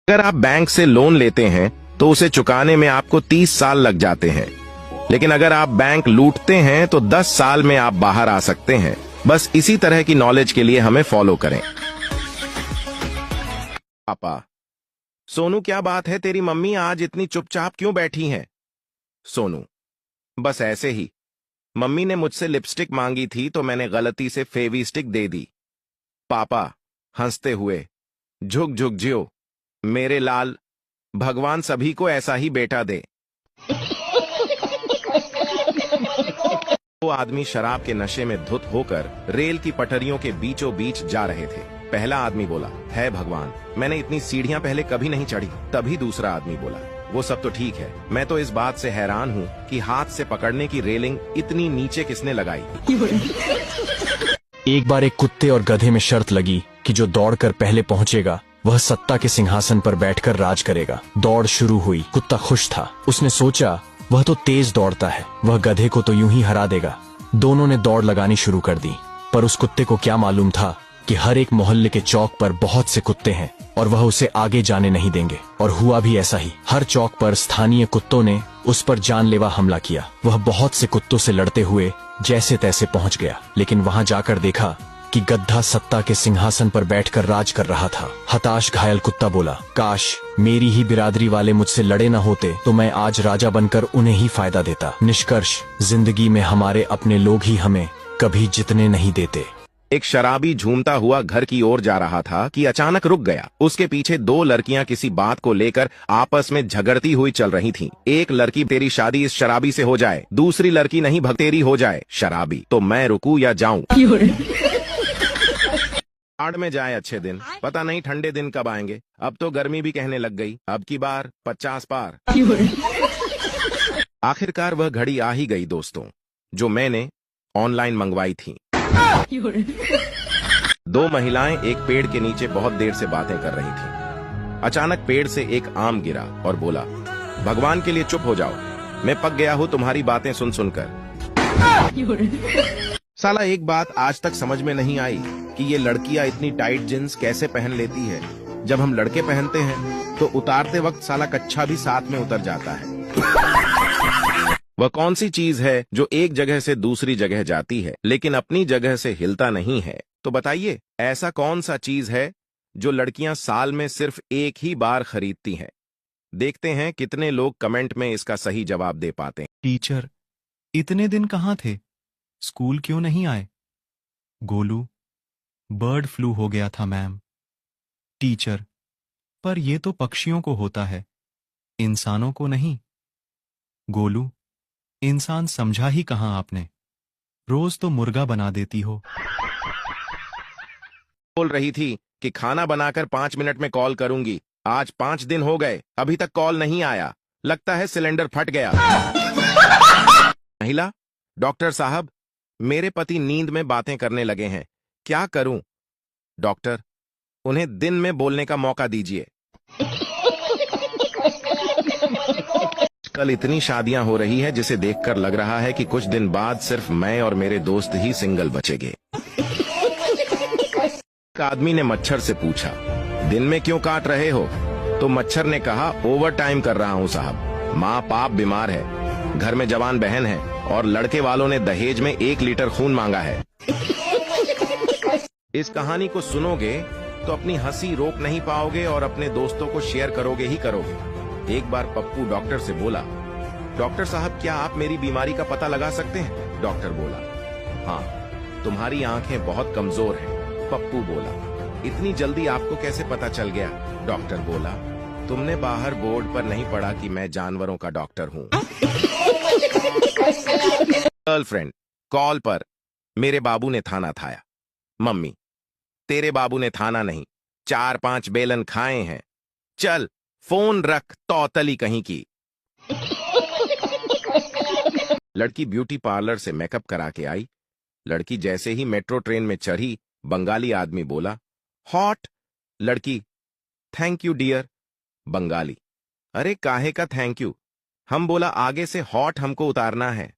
अगर आप बैंक से लोन लेते हैं तो उसे चुकाने में आपको 30 साल लग जाते हैं, लेकिन अगर आप बैंक लूटते हैं तो 10 साल में आप बाहर आ सकते हैं। बस इसी तरह की नॉलेज के लिए हमें फॉलो करें। पापा, सोनू क्या बात है, तेरी मम्मी आज इतनी चुपचाप क्यों बैठी हैं? सोनू, बस ऐसे ही। मम्मी ने मुझसे लिपस्टिक मांगी थी तो मैंने गलती से फेवी-स्टिक दे दी। पापा हंसते हुए, झुक झुक जियो मेरे लाल, भगवान सभी को ऐसा ही बेटा दे। दो आदमी शराब के नशे में धुत होकर रेल की पटरियों के बीचों बीच जा रहे थे। पहला आदमी बोला, है भगवान, मैंने इतनी सीढ़ियां पहले कभी नहीं चढ़ी। तभी दूसरा आदमी बोला, वो सब तो ठीक है, मैं तो इस बात से हैरान हूँ कि हाथ से पकड़ने की रेलिंग इतनी नीचे किसने लगाई। एक बार एक कुत्ते और गधे में शर्त लगी कि जो दौड़कर पहले पहुंचेगा वह सत्ता के सिंहासन पर बैठकर राज करेगा। दौड़ शुरू हुई। कुत्ता खुश था। उसने सोचा वह तो तेज दौड़ता है, वह गधे को तो यूं ही हरा देगा। दोनों ने दौड़ लगानी शुरू कर दी, पर उस कुत्ते को क्या मालूम था कि हर एक मोहल्ले के चौक पर बहुत से कुत्ते हैं और वह उसे आगे जाने नहीं देंगे। और हुआ भी ऐसा ही। हर चौक पर स्थानीय कुत्तों ने उस पर जानलेवा हमला किया। वह बहुत से कुत्तों से लड़ते हुए जैसे तैसे पहुंच गया, लेकिन वहां जाकर देखा कि गधा सत्ता के सिंहासन पर बैठकर राज कर रहा था। हताश घायल कुत्ता बोला, काश मेरी ही बिरादरी वाले मुझसे लड़े न होते तो मैं आज राजा बनकर उन्हें ही फायदा देता। निष्कर्ष, जिंदगी में हमारे अपने लोग ही हमें कभी जितने नहीं देते। एक शराबी झूमता हुआ घर की ओर जा रहा था कि अचानक रुक गया। उसके पीछे दो लड़कियां किसी बात को लेकर आपस में झगड़ती हुई चल रही थीं। एक लड़की, तेरी शादी इस शराबी से हो जाए। दूसरी लड़की, नहीं तेरी हो जाए। शराबी, तो मैं रुकूं या जाऊं? आड़ में जाए अच्छे दिन, पता नहीं ठंडे दिन कब आएंगे। अब तो गर्मी भी कहने लग गई, अब की बार 50 पार। आखिरकार वह घड़ी आ ही गई दोस्तों, जो मैंने ऑनलाइन मंगवाई थी। दो महिलाएं एक पेड़ के नीचे बहुत देर से बातें कर रही थीं। अचानक पेड़ से एक आम गिरा और बोला, भगवान के लिए चुप हो जाओ, मैं पक गया हूँ तुम्हारी बातें सुन सुनकर। साला एक बात आज तक समझ में नहीं आई कि ये लड़कियां इतनी टाइट जींस कैसे पहन लेती है। जब हम लड़के पहनते हैं तो उतारते वक्त साला कच्छा भी साथ में उतर जाता है। वह कौन सी चीज है जो एक जगह से दूसरी जगह जाती है लेकिन अपनी जगह से हिलता नहीं है? तो बताइए, ऐसा कौन सा चीज है जो लड़कियां साल में सिर्फ एक ही बार खरीदती हैं? देखते हैं कितने लोग कमेंट में इसका सही जवाब दे पाते हैं। टीचर, इतने दिन कहाँ थे? स्कूल क्यों नहीं आए? गोलू, बर्ड फ्लू हो गया था मैम। टीचर, पर ये तो पक्षियों को होता है, इंसानों को नहीं। गोलू, इंसान समझा ही कहां आपने, रोज तो मुर्गा बना देती हो। बोल रही थी कि खाना बनाकर 5 मिनट में कॉल करूंगी। आज 5 दिन हो गए, अभी तक कॉल नहीं आया। लगता है सिलेंडर फट गया। महिला, डॉक्टर साहब, मेरे पति नींद में बातें करने लगे हैं, क्या करूं? डॉक्टर, उन्हें दिन में बोलने का मौका दीजिए। कल इतनी शादियां हो रही है जिसे देखकर लग रहा है कि कुछ दिन बाद सिर्फ मैं और मेरे दोस्त ही सिंगल बचेंगे। एक आदमी ने मच्छर से पूछा, दिन में क्यों काट रहे हो? तो मच्छर ने कहा, ओवर टाइम कर रहा हूं साहब, माँ बाप बीमार है, घर में जवान बहन है और लड़के वालों ने दहेज में 1 लीटर खून मांगा है। इस कहानी को सुनोगे तो अपनी हंसी रोक नहीं पाओगे और अपने दोस्तों को शेयर करोगे ही करोगे। एक बार पप्पू डॉक्टर से बोला, डॉक्टर साहब क्या आप मेरी बीमारी का पता लगा सकते हैं? डॉक्टर बोला, हाँ, तुम्हारी आंखें बहुत कमजोर हैं। पप्पू बोला, इतनी जल्दी आपको कैसे पता चल गया? डॉक्टर बोला, तुमने बाहर बोर्ड पर नहीं पढ़ा कि मैं जानवरों का डॉक्टर हूँ। गर्लफ्रेंड कॉल पर, मेरे बाबू ने थाना थाया। मम्मी, तेरे बाबू ने थाना नहीं, 4-5 बेलन खाए हैं। चल फोन रख, तौतली कहीं की। लड़की ब्यूटी पार्लर से मेकअप करा के आई। लड़की जैसे ही मेट्रो ट्रेन में चढ़ी, बंगाली आदमी बोला, हॉट। लड़की, थैंक यू डियर। बंगाली, अरे काहे का थैंक यू? हम बोला आगे से हॉट हमको उतारना है।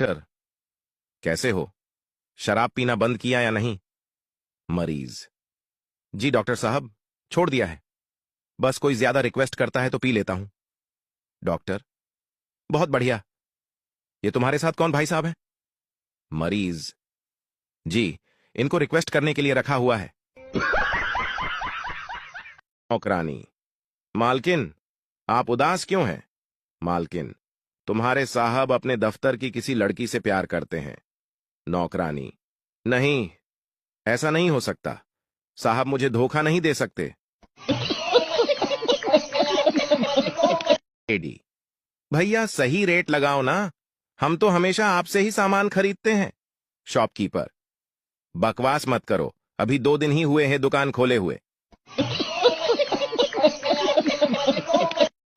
डॉक्टर, कैसे हो? शराब पीना बंद किया या नहीं? मरीज, जी डॉक्टर साहब, छोड़ दिया है। बस कोई ज्यादा रिक्वेस्ट करता है तो पी लेता हूं। डॉक्टर, बहुत बढ़िया। ये तुम्हारे साथ कौन भाई साहब है? मरीज। जी, इनको रिक्वेस्ट करने के लिए रखा हुआ है। नौकरानी, मालकिन, आप उदास क्यों हैं? मालकिन, तुम्हारे साहब अपने दफ्तर की किसी लड़की से प्यार करते हैं। नौकरानी, नहीं, ऐसा नहीं हो सकता। साहब मुझे धोखा नहीं दे सकते। एडी, भैया सही रेट लगाओ ना, हम तो हमेशा आपसे ही सामान खरीदते हैं। शॉपकीपर, बकवास मत करो, अभी 2 दिन ही हुए हैं दुकान खोले हुए।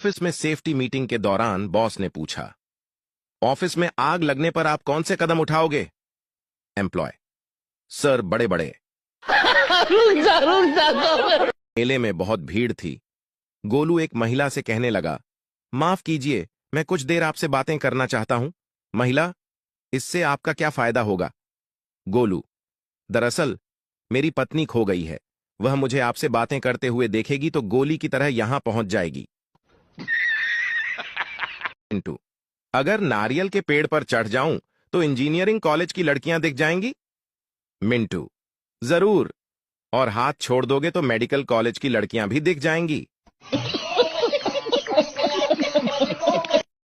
ऑफिस में सेफ्टी मीटिंग के दौरान बॉस ने पूछा, ऑफिस में आग लगने पर आप कौन से कदम उठाओगे? एम्प्लॉय, सर बड़े बड़े। मेले में बहुत भीड़ थी। गोलू एक महिला से कहने लगा, माफ कीजिए, मैं कुछ देर आपसे बातें करना चाहता हूं। महिला, इससे आपका क्या फायदा होगा? गोलू, दरअसल मेरी पत्नी खो गई है। वह मुझे आपसे बातें करते हुए देखेगी तो गोली की तरह यहां पहुंच जाएगी। मिंटू, अगर नारियल के पेड़ पर चढ़ जाऊं तो इंजीनियरिंग कॉलेज की लड़कियां दिख जाएंगी? मिंटू, जरूर, और हाथ छोड़ दोगे तो मेडिकल कॉलेज की लड़कियां भी दिख जाएंगी।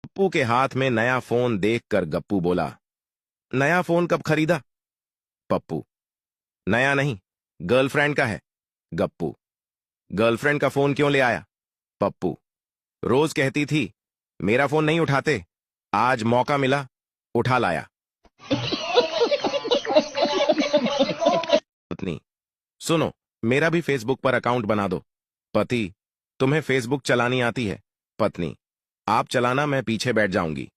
गप्पू के हाथ में नया फोन देखकर गप्पू बोला, नया फोन कब खरीदा? पप्पू, नया नहीं, गर्लफ्रेंड का है। गप्पू, गर्लफ्रेंड का फोन क्यों ले आया? पप्पू, रोज कहती थी मेरा फोन नहीं उठाते, आज मौका मिला, उठा लाया। पत्नी, सुनो, मेरा भी फेसबुक पर अकाउंट बना दो। पति, तुम्हें फेसबुक चलानी आती है? पत्नी, आप चलाना, मैं पीछे बैठ जाऊंगी।